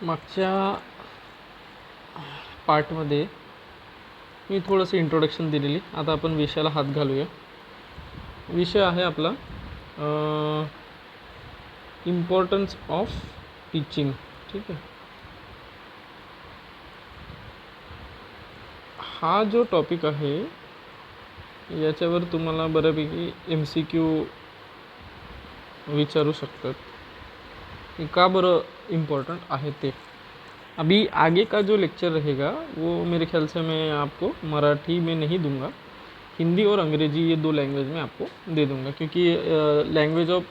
मागच्या पार्टमध्ये मी थोडंसं इंट्रोडक्शन दिलेली. आता आपण विषयाला हात घालूया. विषय आहे आपला इम्पॉर्टन्स ऑफ टीचिंग. ठीक आहे. हा जो टॉपिक आहे याच्यावर तुम्हाला बऱ्यापैकी MCQ विचारू शकतात कि का बरं इम्पोर्टेंट आहे ते. अभी आगे का जो लेक्चर रहेगा वो मेरे ख्याल से मैं आपको मराठी में नहीं दूंगा, हिंदी और अंग्रेजी ये 2 लैंग्वेज में आपको दे दूंगा, क्योंकि लैंग्वेज ऑफ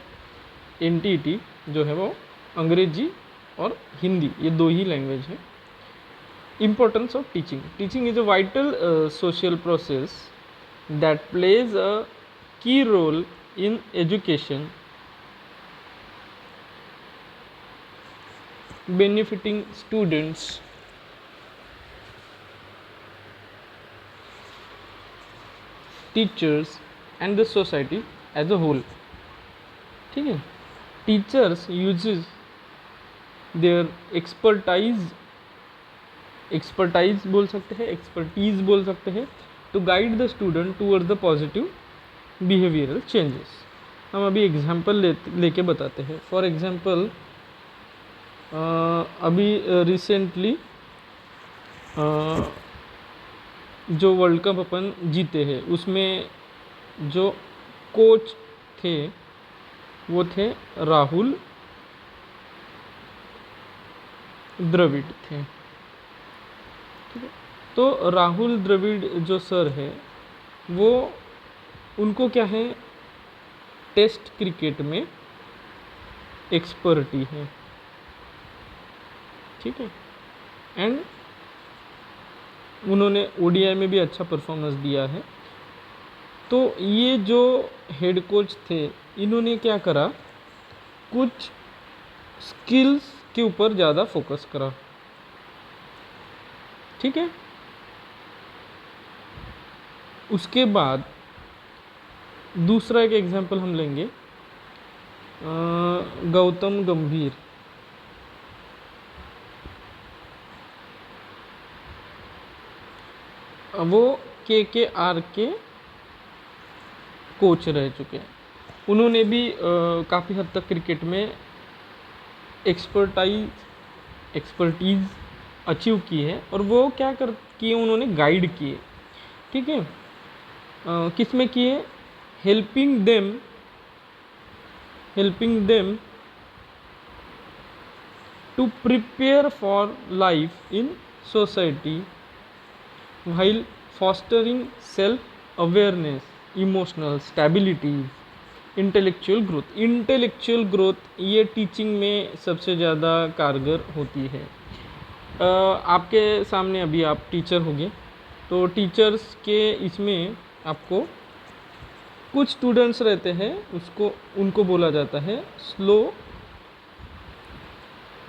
NTET जो है वो अंग्रेजी और हिंदी ये 2 ही लैंग्वेज है. Importance of teaching is a vital social process that plays a key role in education, benefiting students, teachers and the society as a whole. ठीक है. टीचर्स uses their एक्सपर्टाइज बोल सकते हैं, एक्सपर्टीज बोल सकते हैं, to guide the student towards the positive behavioural changes. हम अभी एग्जाम्पल लेके बताते हैं. फॉर एग्जाम्पल अभी रिसेंटली जो वर्ल्ड कप अपन जीते हैं उसमें जो कोच थे वो थे राहुल द्रविड़ थे. ठीक है. तो राहुल द्रविड़ जो सर है वो उनको क्या है, टेस्ट क्रिकेट में एक्सपर्टी है. ठीक है. एंड उन्होंने ODI में भी अच्छा परफॉर्मेंस दिया है. तो ये जो हेड कोच थे इन्होंने क्या करा, कुछ स्किल्स के ऊपर ज़्यादा फोकस करा. ठीक है. उसके बाद दूसरा एक एग्जांपल हम लेंगे, गौतम गंभीर. वो KKR के कोच रह चुके हैं. उन्होंने भी काफ़ी हद तक क्रिकेट में एक्सपर्टीज़ अचीव की है. और वो क्या किए, उन्होंने गाइड किए. ठीक है. किस में किए, helping them to prepare for life in society while fostering self awareness, emotional stability, intellectual growth ये टीचिंग में सबसे ज़्यादा कारगर होती है. आपके सामने अभी आप टीचर होंगे, तो टीचर्स के इसमें आपको कुछ स्टूडेंट्स रहते हैं उनको बोला जाता है स्लो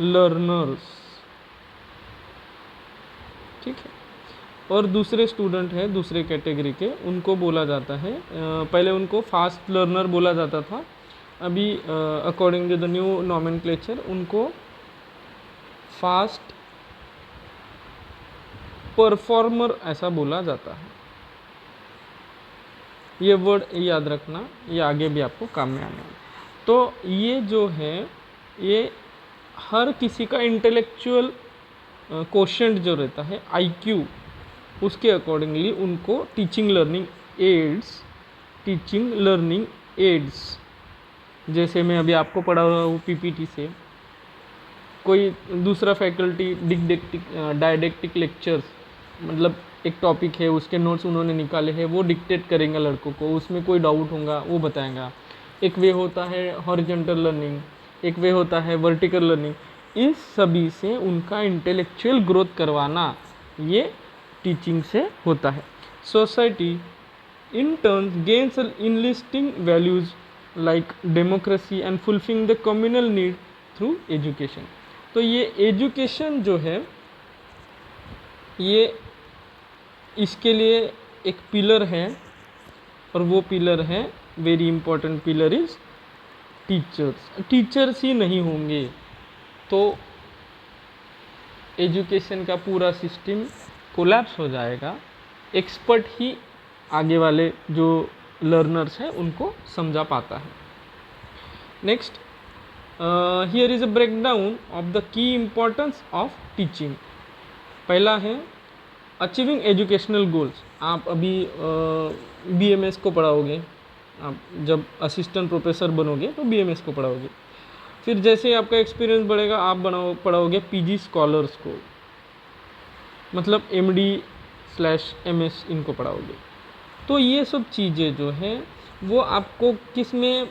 लर्नर्स. ठीक है. और दूसरे स्टूडेंट हैं दूसरे कैटेगरी के, उनको बोला जाता है, पहले उनको फास्ट लर्नर बोला जाता था, अभी according to the new nomenclature उनको फास्ट परफॉर्मर ऐसा बोला जाता है. ये वर्ड याद रखना, ये आगे भी आपको काम में आने वाला. तो ये जो है ये हर किसी का इंटेलेक्चुअल कोशेंट जो रहता है IQ, उसके अकॉर्डिंगली उनको टीचिंग लर्निंग एड्स जैसे मैं अभी आपको पढ़ा रहा हूँ PPT से, कोई दूसरा फैकल्टी डायडेक्टिक लेक्चर्स, मतलब एक टॉपिक है उसके नोट्स उन्होंने निकाले हैं, वो डिक्टेट करेंगे लड़कों को, उसमें कोई डाउट होगा वो बताएंगा. एक वे होता है हॉरिजॉन्टल लर्निंग, एक वे होता है वर्टिकल लर्निंग. इस सभी से उनका इंटेलेक्चुअल ग्रोथ करवाना ये टीचिंग से होता है. Society in turn gains enlisting values like democracy and fulfilling the communal need through education. तो ये एजुकेशन जो है ये इसके लिए एक पिलर है, और वो पिलर है, very important pillar is teachers. Teachers ही नहीं होंगे तो एजुकेशन का पूरा सिस्टम कोलैप्स हो जाएगा। एक्सपर्ट ही आगे वाले जो लर्नर्स हैं उनको समझा पाता है। Next, here is a breakdown of the key importance of teaching. पहला है अचीविंग एजुकेशनल गोल्स। आप अभी BMS को पढ़ाओगे, आप जब असिस्टेंट प्रोफेसर बनोगे तो BMS को पढ़ाओगे। फिर जैसे ही आपका एक्सपीरियंस बढ़ेगा आप पढ़ाओगे PG स्कॉलर्स को, मतलब MD/MS इनको पढ़ाओगे। तो ये सब चीज़ें जो है वो आपको किस में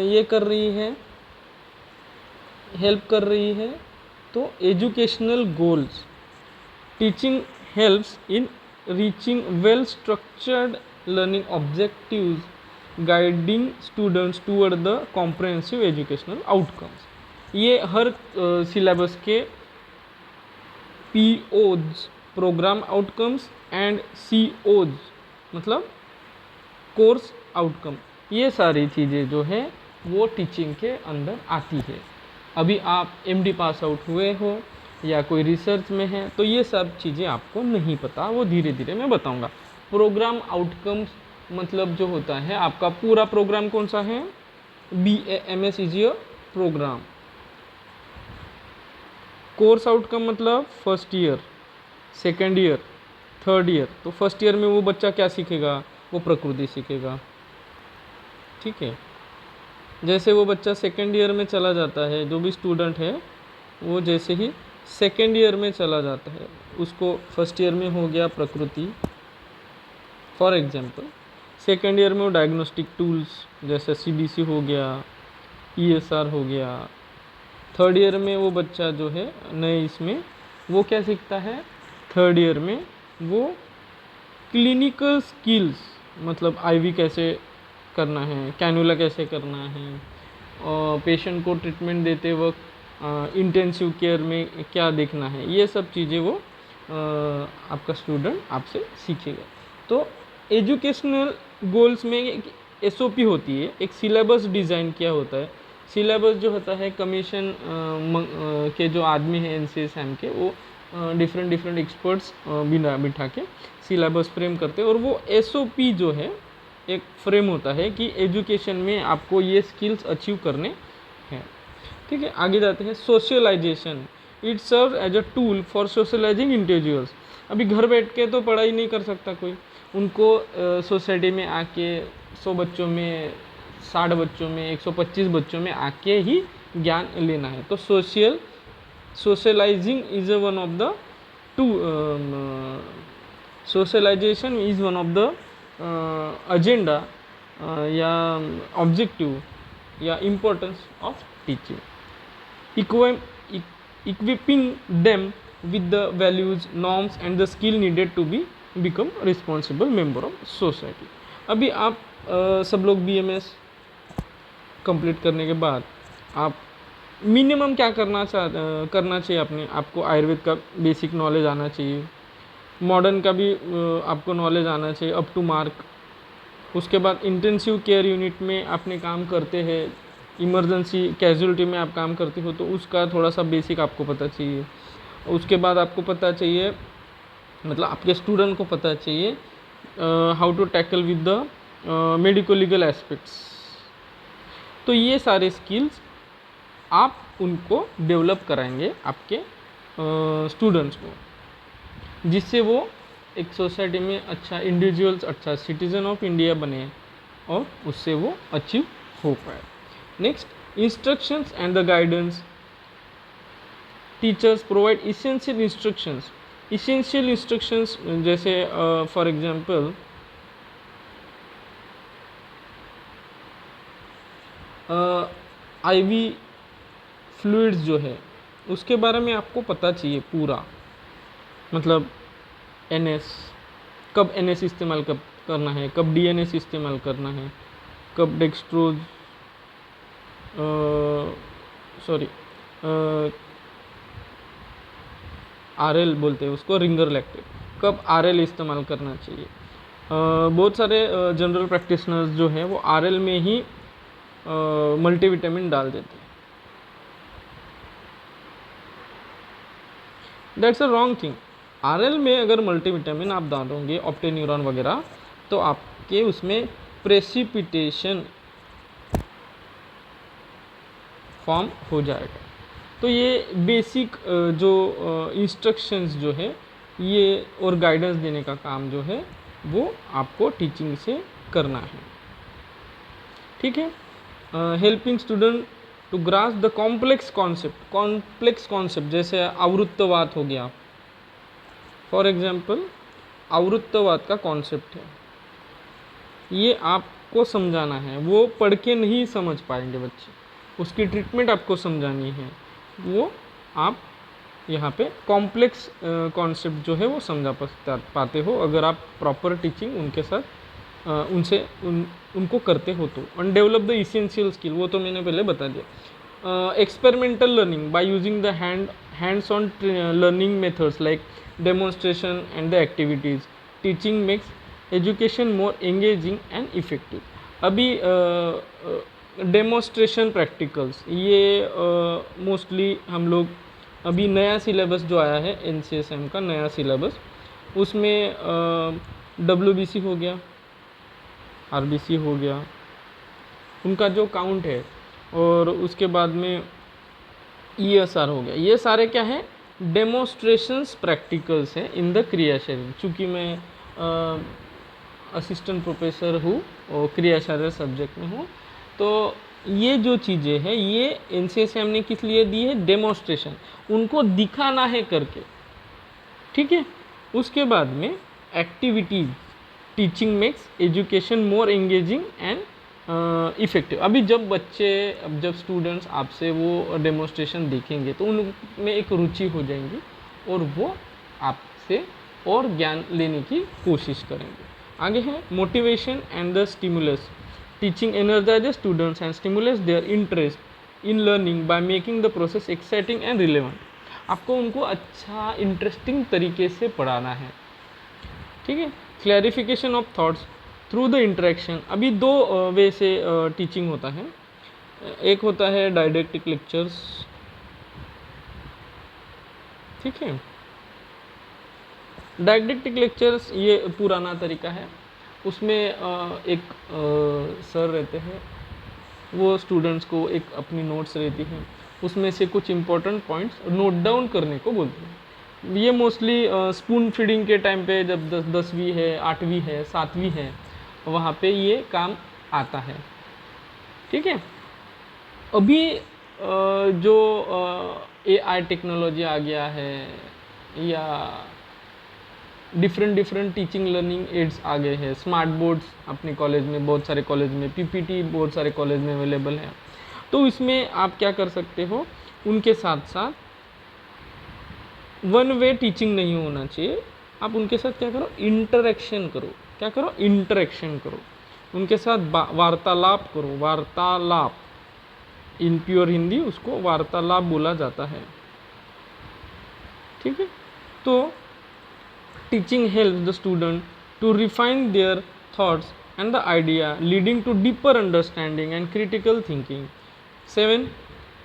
ये कर रही है, हेल्प कर रही है, तो educational goals. Teaching helps in reaching well structured learning objectives, guiding students toward the comprehensive educational outcomes. ये हर सिलेबस के POs programme outcomes and COs मतलब कोर्स आउटकम, ये सारी चीज़ें जो है वो टीचिंग के अंदर आती है। अभी आप MD पास आउट हुए हो या कोई रिसर्च में है तो ये सब चीज़ें आपको नहीं पता, वो धीरे धीरे मैं बताऊंगा। प्रोग्राम आउटकम्स मतलब जो होता है आपका पूरा प्रोग्राम कौन सा है, BAMS is your programme. Course outcome मतलब first year, second year, third year. तो फर्स्ट ईयर में वो बच्चा क्या सीखेगा, वो प्रकृति सीखेगा, ठीक है। जैसे वो बच्चा सेकेंड ईयर में चला जाता है, जो भी स्टूडेंट है वो जैसे ही सेकेंड ईयर में चला जाता है, उसको फर्स्ट ईयर में हो गया प्रकृति फॉर एग्जांपल, सेकेंड ईयर में वो डायग्नोस्टिक टूल्स जैसे CBC हो गया, ESR हो गया। थर्ड ईयर में वो बच्चा जो है नए इसमें वो क्या सीखता है, थर्ड ईयर में वो क्लिनिकल स्किल्स, मतलब IV कैसे करना है, कैनुला कैसे करना है, और पेशेंट को ट्रीटमेंट देते वक्त इंटेंसिव केयर में क्या देखना है, ये सब चीज़ें वो आपका स्टूडेंट आपसे सीखेगा। तो एजुकेशनल गोल्स में एक SOP होती है, एक सिलेबस डिज़ाइन किया होता है। सिलेबस जो होता है कमीशन के जो आदमी हैं NCSM के, वो डिफरेंट एक्सपर्ट्स बिठा के सिलेबस फ्रेम करते हैं, और वो SOP जो है एक फ्रेम होता है कि एजुकेशन में आपको ये स्किल्स अचीव करने हैं, ठीक है। आगे जाते हैं socialisation. It serve as a tool for socialising individuals. अभी घर बैठ के तो पढ़ाई नहीं कर सकता कोई, उनको सोसाइटी में आके 100 बच्चों में, 60 बच्चों में, 125 बच्चों में आके ही ज्ञान लेना है। तो socialising is one of the socialisation is one of the agenda या ऑब्जेक्टिव या importance of teaching. Equipping them with the values, norms and the skill needed to become responsible member of society। अभी आप सब लोग BMS complete करने के बाद आप मिनिमम क्या करना चाहिए आपको आयुर्वेद का बेसिक नॉलेज आना चाहिए, मॉडर्न का भी आपको नॉलेज आना चाहिए अप टू मार्क। उसके बाद इंटेंसिव केयर यूनिट में आपने काम करते हैं, इमरजेंसी कैजुअलिटी में आप काम करते हो, तो उसका थोड़ा सा बेसिक आपको पता चाहिए। उसके बाद आपको पता चाहिए, मतलब आपके स्टूडेंट को पता चाहिए how to tackle with the medico legal aspects. तो ये सारे स्किल्स आप उनको डेवलप कराएंगे आपके स्टूडेंट्स को, जिससे वो एक सोसाइटी में अच्छा इंडिविजुअल्स, अच्छा सिटीजन ऑफ इंडिया बने और उससे वो अचीव हो पाए। Next, instructions and the guidance. Teachers provide essential instructions. Essential instructions जैसे फॉर एग्जांपल IV फ्लूइड्स जो है उसके बारे में आपको पता चाहिए पूरा, मतलब NS, कब NS इस्तेमाल कब करना है, कब DNS इस्तेमाल करना है, कब डेक्स्ट्रोज RL बोलते हैं उसको, रिंगर लैक्टेट, कब RL इस्तेमाल करना चाहिए। बहुत सारे जनरल प्रैक्टिशनर्स जो हैं वो RL में ही मल्टीविटामिन डाल देते हैं। That's a wrong thing. RL में अगर मल्टीविटामिन आप डालोगे ऑप्टेन्यूरॉन वगैरह, तो आपके उसमें प्रेसिपिटेशन फॉर्म हो जाएगा। तो ये बेसिक जो इंस्ट्रक्शंस जो है ये और गाइडेंस देने का काम जो है वो आपको टीचिंग से करना है, ठीक है। Helping student to grasp the complex concept जैसे आवृत्तवाद हो गया, फॉर एग्जाम्पल आवृत्तवाद का कॉन्सेप्ट है, ये आपको समझाना है, वो पढ़ के नहीं समझ पाएंगे बच्चे, उसकी ट्रीटमेंट आपको समझानी है, वो आप यहाँ पे कॉम्प्लेक्स कॉन्सेप्ट जो है वो समझा पाते हो अगर आप प्रॉपर टीचिंग उनके साथ उनको करते हो तो। And develop the essential skill, वो तो मैंने पहले बता दिया। Experimental learning by using the hands on learning methods like demonstration and the activities, teaching makes education more engaging and effective. अभी डेमोन्स्ट्रेशन प्रैक्टिकल्स ये मोस्टली हम लोग अभी नया सिलेबस जो आया है NCSM का नया सिलेबस, उसमें WBC हो गया, RBC हो गया, उनका जो काउंट है, और उसके बाद में ESR हो गया, ये सारे क्या है डेमोन्स्ट्रेशंस प्रैक्टिकल्स हैं इन द क्रियाशारीर। चूँकि मैं असिस्टेंट प्रोफेसर हूँ और क्रियाशारीर सब्जेक्ट में हूँ, तो ये जो चीज़ें हैं ये NCSM ने किस लिए दी है, डेमोन्स्ट्रेशन, उनको दिखाना है करके, ठीक है। उसके बाद में activities, teaching makes education more engaging and effective. अभी जब स्टूडेंट्स आपसे वो डेमोन्स्ट्रेशन देखेंगे तो उनमें एक रुचि हो जाएंगी और वो आपसे और ज्ञान लेने की कोशिश करेंगे। आगे है motivation and the stimulus, teaching energizes students and stimulates their interest in learning by making the process exciting and relevant। आपको उनको अच्छा इंटरेस्टिंग तरीके से पढ़ाना है, ठीक है। Clarification of thoughts through the interaction, अभी दो वे से टीचिंग होता है, एक होता है डायडेक्टिक लेक्चर्स, ठीक है। डायडेक्टिक लेक्चर्स ये पुराना तरीका है, उसमें एक सर रहते हैं, वो स्टूडेंट्स को एक अपनी नोट्स रहती हैं, उसमें से कुछ इम्पोर्टेंट पॉइंट्स नोट डाउन करने को बोलते हैं। ये मोस्टली स्पून फीडिंग के टाइम पे जब 10वीं है, 8वीं है, 7वीं है, वहाँ पे ये काम आता है, ठीक है। अभी जो AI टेक्नोलॉजी आ गया है या डिफरेंट टीचिंग लर्निंग एड्स आ गए हैं, स्मार्ट बोर्ड्स अपने कॉलेज में, बहुत सारे कॉलेज में PPT बहुत सारे कॉलेज में अवेलेबल है, तो इसमें आप क्या कर सकते हो, उनके साथ साथ वन वे टीचिंग नहीं होना चाहिए, आप उनके साथ क्या करो, इंटरेक्शन करो, क्या करो, इंटरेक्शन करो, उनके साथ वार्तालाप करो, वार्तालाप, इन प्योर हिंदी उसको वार्तालाप बोला जाता है, ठीक है। तो teaching helps the student to refine their thoughts and the idea, leading to deeper understanding and critical thinking। 7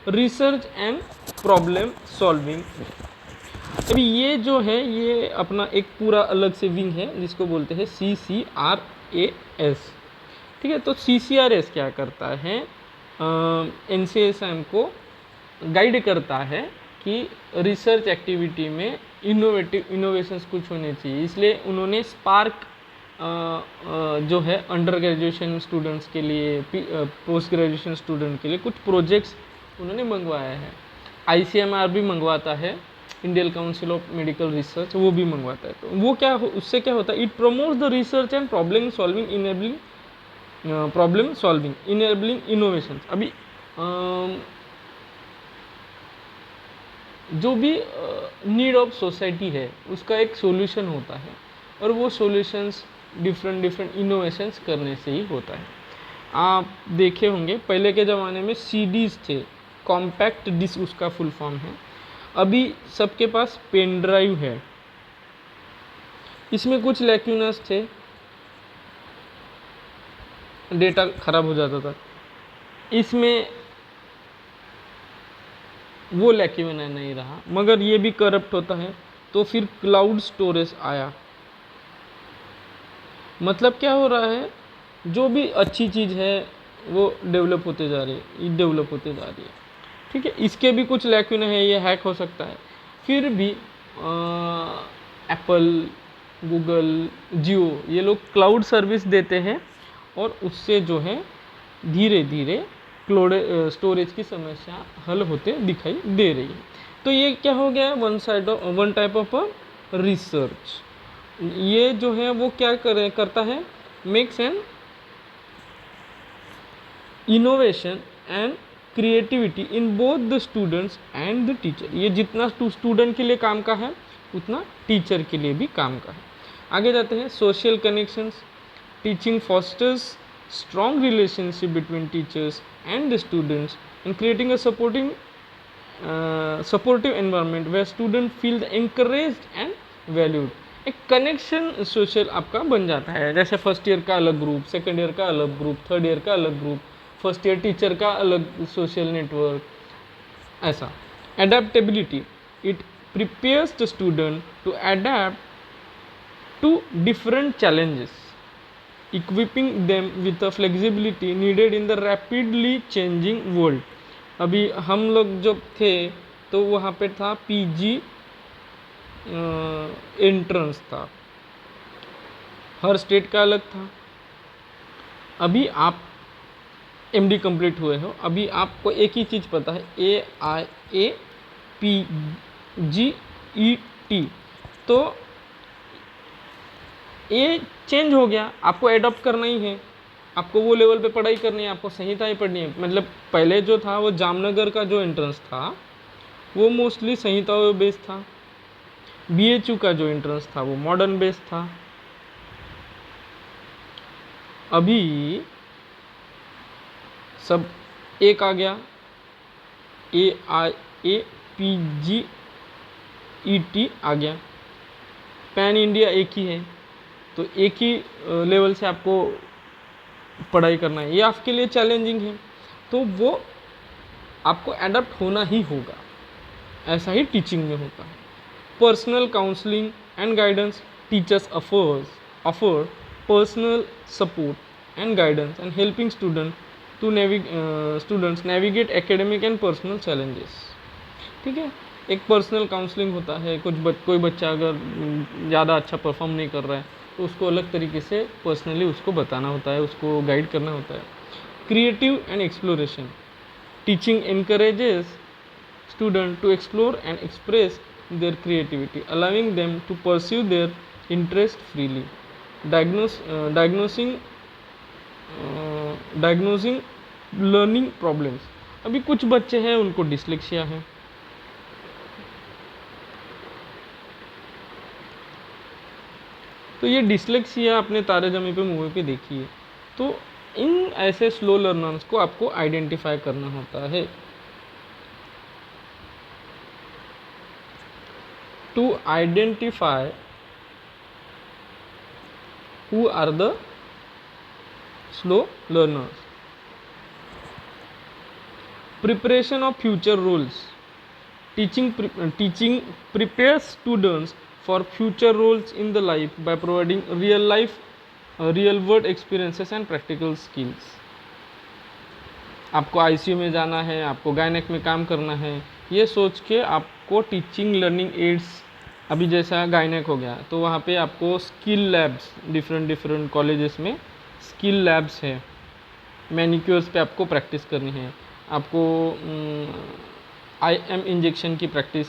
research and problem solving। अभी ये जो है ये अपना एक पूरा अलग से विंग है जिसको बोलते हैं CCRAS, ठीक है। तो CCRAS क्या करता है, NCSM को गाइड करता है कि रिसर्च एक्टिविटी में इनोवेशंस कुछ होने चाहिए, इसलिए उन्होंने स्पार्क जो है अंडर ग्रेजुएशन स्टूडेंट्स के लिए, पोस्ट ग्रेजुएशन स्टूडेंट के लिए कुछ प्रोजेक्ट्स उन्होंने मंगवाया है। ICMR भी मंगवाता है, Indian council of medical research वो भी मंगवाता है। तो वो क्या उससे क्या होता है, it promotes the research and problem solving enabling innovation. अभी जो भी नीड ऑफ सोसाइटी है उसका एक सॉल्यूशन होता है, और वो सॉल्यूशंस डिफरेंट इनोवेशंस करने से ही होता है। आप देखे होंगे पहले के ज़माने में CDs थे, कॉम्पैक्ट डिस्क उसका फुल फॉर्म है। अभी सबके पास पेन ड्राइव है, इसमें कुछ लैक्यूनस थे, डेटा ख़राब हो जाता था। इसमें वो लैक्यूना नहीं रहा, मगर ये भी करप्ट होता है। तो फिर क्लाउड स्टोरेज आया। मतलब क्या हो रहा है, जो भी अच्छी चीज़ है वो डेवलप होते जा रही है, डेवलप होते जा रही है। ठीक है, इसके भी कुछ लैक्यूना है, ये हैक हो सकता है। फिर भी एप्पल, गूगल, जियो, ये लोग क्लाउड सर्विस देते हैं और उससे जो है धीरे धीरे क्लाउड स्टोरेज की समस्या हल होते दिखाई दे रही है। तो ये क्या हो गया, वन टाइप ऑफ रिसर्च। ये जो है वो क्या करता है, makes an innovation and creativity in both the students and the teacher. ये जितना स्टूडेंट के लिए काम का है उतना टीचर के लिए भी काम का है। आगे जाते हैं, social connections. Teaching fosters strong relationship between teachers and the students and creating a supportive environment where student feel encouraged and valued. एक कनेक्शन सोशल आपका बन जाता है, जैसे फर्स्ट ईयर का अलग ग्रुप, सेकेंड ईयर का अलग ग्रुप, थर्ड ईयर का अलग ग्रुप, फर्स्ट ईयर टीचर का अलग सोशल नेटवर्क, ऐसा। Adaptability, it prepares the student to adapt to different challenges, equipping them with the flexibility needed in the rapidly changing world. अभी हम लोग जब थे तो वहाँ पे था पीजी एंट्रेंस था, हर स्टेट का अलग था। अभी आप एमडी कंप्लीट हुए हो, अभी आपको एक ही चीज़ पता है, AIAPGET। तो ये चेंज हो गया, आपको एडॉप्ट करना ही है, आपको वो लेवल पे पढ़ाई करनी है, आपको संहिताएं पढ़नी है। मतलब पहले जो था वो जामनगर का जो एंट्रेंस था वो मोस्टली संहिताओं बेस्ड था, BHU का जो एंट्रेंस था वो मॉडर्न बेस्ड था। अभी सब एक आ गया, AIAPGET आ गया, पैन इंडिया एक ही है, तो एक ही लेवल से आपको पढ़ाई करना है। ये आपके लिए चैलेंजिंग है, तो वो आपको एडप्ट होना ही होगा। ऐसा ही टीचिंग में होता है। Personal counselling and guidance, teachers offer personal support and guidance and helping students navigate academic and personal challenges. ठीक है, एक पर्सनल काउंसलिंग होता है, कोई बच्चा अगर ज़्यादा अच्छा परफॉर्म नहीं कर रहा है तो उसको अलग तरीके से पर्सनली उसको बताना होता है, उसको गाइड करना होता है। Creative and exploration, teaching encourages student to explore and express their creativity, allowing them to pursue their interest freely. Diagnosing learning problems. अभी कुछ बच्चे हैं उनको डिसलेक्सिया है, तो ये डिसलेक्सिया अपने तारे ज़मीं पे मूवी पे देखिए। तो इन ऐसे स्लो लर्नर्स को आपको आइडेंटिफाई करना होता है। To identify who are the slow learners. Preparation of future roles. Teaching prepares students for future roles in the life by providing real world experiences and practical skills. आपको ICU में जाना है, आपको गायनेक में काम करना है, ये सोच के आपको टीचिंग लर्निंग एड्स, अभी जैसा गायनेक हो गया तो वहाँ पे आपको स्किल लैब्स, डिफरेंट कॉलेजेस में स्किल लैब्स है, मैनिक्योर्स पे आपको प्रैक्टिस करनी है, आपको IM इंजेक्शन की प्रैक्टिस,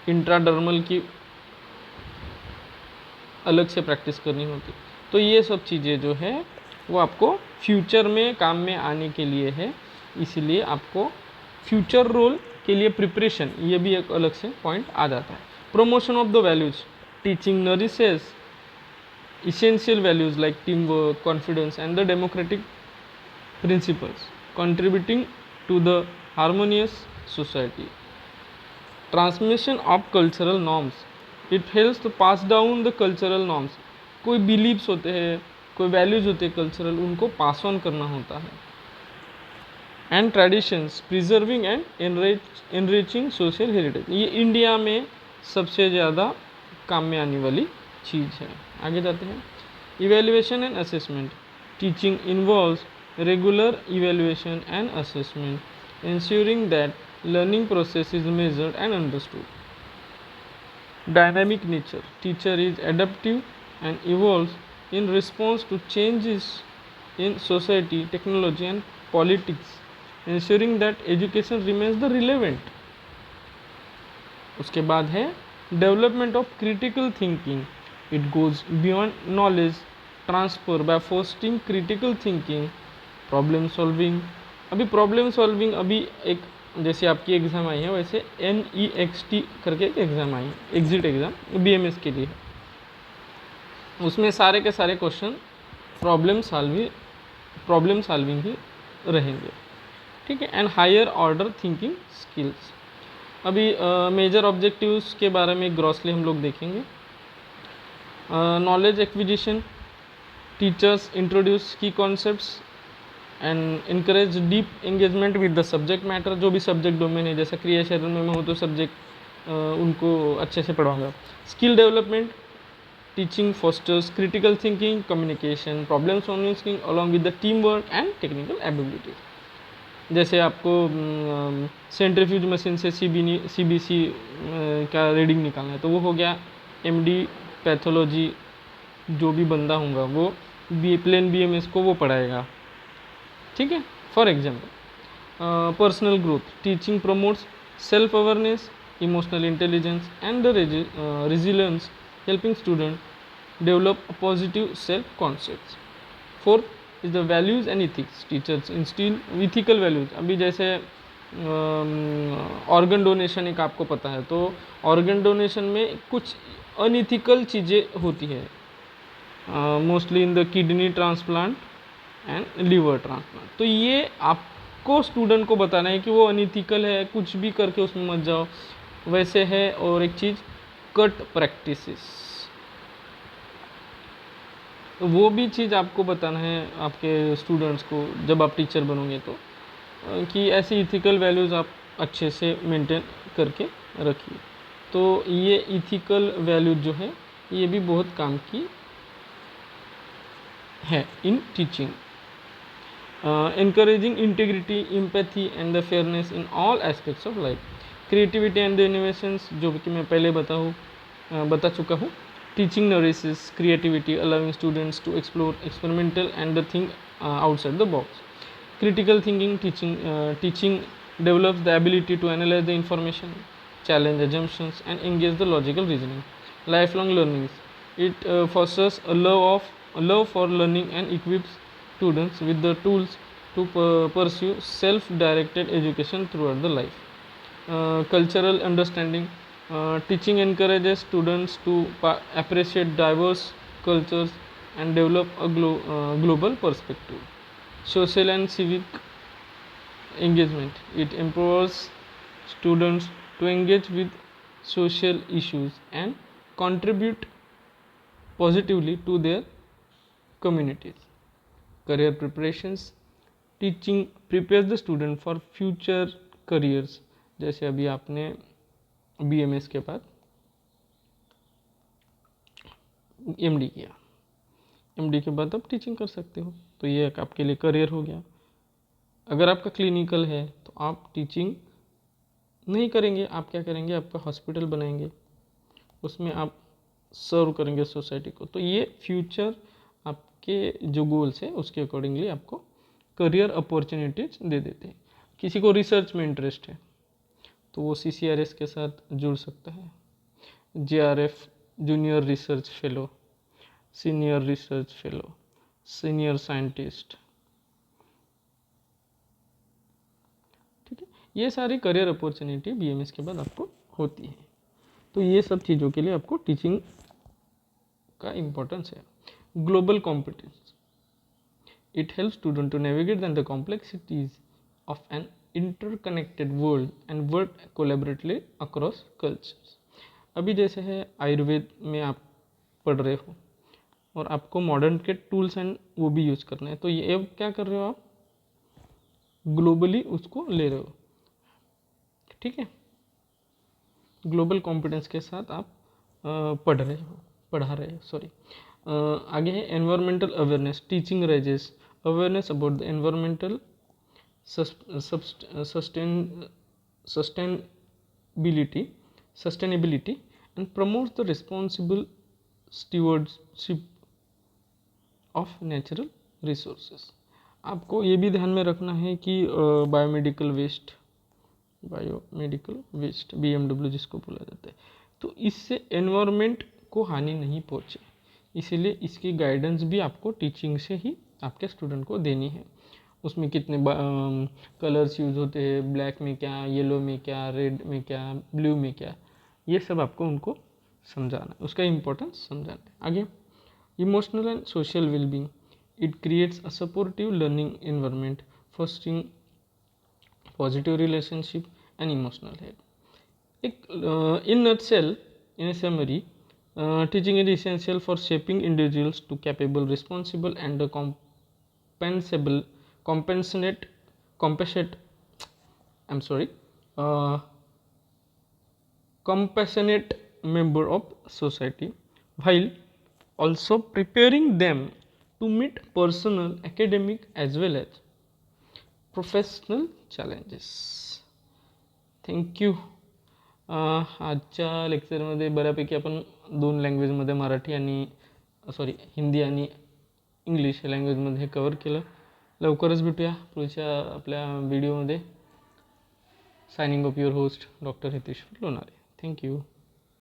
इंट्राडर्मल की अलग से प्रैक्टिस करनी होती। तो ये सब चीज़ें जो है वो आपको फ्यूचर में काम में आने के लिए है, इसलिए आपको फ्यूचर रोल के लिए प्रिपरेशन, ये भी एक अलग से पॉइंट आ जाता है। Promotion of the values, teaching nourishes essential values like teamwork, confidence and the democratic principles, contributing to the harmonious society. Transmission of cultural norms, it helps to pass down the cultural norms. कोई beliefs होते हैं, कोई values होते हैं cultural, उनको pass on करना होता है। And traditions preserving and enriching social heritage. ये इंडिया में सबसे ज़्यादा काम में आने वाली चीज़ है। आगे जाते हैं। Evaluation and assessment. Teaching involves regular evaluation and assessment ensuring that learning process is measured and understood. Dynamic nature. Teacher is adaptive and evolves in response to changes in society, technology and politics, ensuring that education remains the relevant. उसके बाद है development of critical thinking. It goes beyond knowledge transfer by fostering critical thinking, problem solving. अभी problem solving अभी एक जैसे आपकी exam आई है वैसे NEXT करके एक एग्ज़ाम आई है, एग्जिट एग्ज़ाम BMS के लिए. उसमें सारे के सारे क्वेश्चन प्रॉब्लम सॉल्विंग ही रहेंगे. ठीक है. And higher order thinking skills. अभी मेजर ऑब्जेक्टिव्स के बारे में ग्रॉसली हम लोग देखेंगे. Knowledge acquisition. Teachers introduce key concepts and encourage deep engagement with the subject matter. जो भी सब्जेक्ट डोमेन है, जैसा क्रिया शरण में हो तो सब्जेक्ट उनको अच्छे से पढ़ाऊंगा. Skill development. Teaching fosters critical thinking, communication, problem solving skill along with the team work and technical abilities. जैसे आपको सेंट्रीफ्यूज मशीन से CBC का रीडिंग निकालना है तो वो हो गया. MD पैथोलॉजी जो भी बंदा होगा वो प्लेन BMS को वो पढ़ाएगा. ठीक है. For example personal growth. Teaching promotes self awareness, emotional intelligence and the resilience, helping student develop positive self concepts. Fourth is the values and ethics. Teachers instil ethical values. अभी जैसे organ donation एक आपको पता है, तो organ donation में कुछ unethical चीज़ें होती है, mostly in the kidney transplant and liver transplant. तो ये आपको स्टूडेंट को बताना है कि वो अनइथिकल है, कुछ भी करके उसमें मत जाओ, वैसे है. और एक चीज़ कट प्रैक्टिसेस, वो भी चीज़ आपको बताना है आपके स्टूडेंट्स को जब आप टीचर बनोगे तो, कि ऐसी इथिकल वैल्यूज़ आप अच्छे से मेंटेन करके रखिए. तो ये इथिकल वैल्यूज जो है ये भी बहुत काम की है in teaching. encouraging integrity, empathy and the fairness in all aspects of life. creativity and the innovations जो कि मैं पहले बता चुका हूँ. teaching nourishes creativity, allowing students to explore experimental and the think outside the box. critical thinking. Teaching develops the ability to analyze the information, challenge assumptions and engage the logical reasoning. Lifelong learning. It fosters a love for learning and equips students with the tools to pursue self-directed education throughout the life. Cultural understanding. Teaching encourages students to appreciate diverse cultures and develop a global perspective. Social and civic engagement. It empowers students to engage with social issues and contribute positively to their communities. Career preparations. Teaching prepares the student for future careers. जैसे अभी आपने BMS के बाद MD किया, MD के बाद आप teaching कर सकते हो, तो ये एक आपके लिए करियर हो गया. अगर आपका क्लिनिकल है तो आप टीचिंग नहीं करेंगे, आप क्या करेंगे, आपका हॉस्पिटल बनाएंगे, उसमें आप सर्व करेंगे सोसाइटी को. तो ये फ्यूचर आपके जो गोल्स है उसके अकॉर्डिंगली आपको करियर अपॉर्चुनिटीज दे देते हैं. किसी को रिसर्च में इंटरेस्ट है तो वो CCRS के साथ जुड़ सकता है. JRF junior research fellow, senior research fellow, senior scientist. ठीक है. ये सारी करियर अपॉर्चुनिटी BMS के बाद आपको होती है. तो ये सब चीज़ों के लिए आपको टीचिंग का इम्पोर्टेंस है. Global competence. It helps students to navigate the complexities of an interconnected world and work collaboratively across cultures. अभी जैसे है आयुर्वेद में आप पढ़ रहे हो और आपको मॉडर्न के टूल्स एंड वो भी यूज़ करना है, तो ये अब क्या कर रहे हो आप, ग्लोबली उसको ले रहे हो, ठीक है। ग्लोबल कॉम्पिटेंस के साथ आप पढ़ा रहे हो सॉरी। आगे है environmental awareness, teaching raises awareness about the environmental sustainability and promotes the responsible stewardship of natural resources। आपको ये भी ध्यान में रखना है कि बायोमेडिकल वेस्ट BMW जिसको बोला जाता है, तो इससे एनवायरनमेंट को हानि नहीं पहुँचे, इसीलिए इसकी गाइडेंस भी आपको टीचिंग से ही आपके स्टूडेंट को देनी है। उसमें कितने कलर्स यूज़ होते हैं, ब्लैक में क्या, येलो में क्या, रेड में क्या, ब्लू में क्या, ये सब आपको उनको समझाना है, उसका इम्पोर्टेंस समझाना है। आगे emotional and social wellbeing, it creates a supportive learning environment fostering positive relationship and emotional health. एक in nutshell, in a summary, teaching is essential for shaping individuals to capable, responsible and compensable compassionate compassionate member of society, while also preparing them to meet personal, academic as well as professional challenges. Thank you. आजच्या लेक्चरमध्ये बऱ्यापैकी आपण 2 लँग्वेजमध्ये मराठी आणि हिंदी आणि English या लँग्वेजमध्ये हे cover केलं। लवकरच भेटूया पुढच्या आपल्या व्हिडिओमध्ये। Signing off your host doctor Hiteshwar Lonare. Thank you.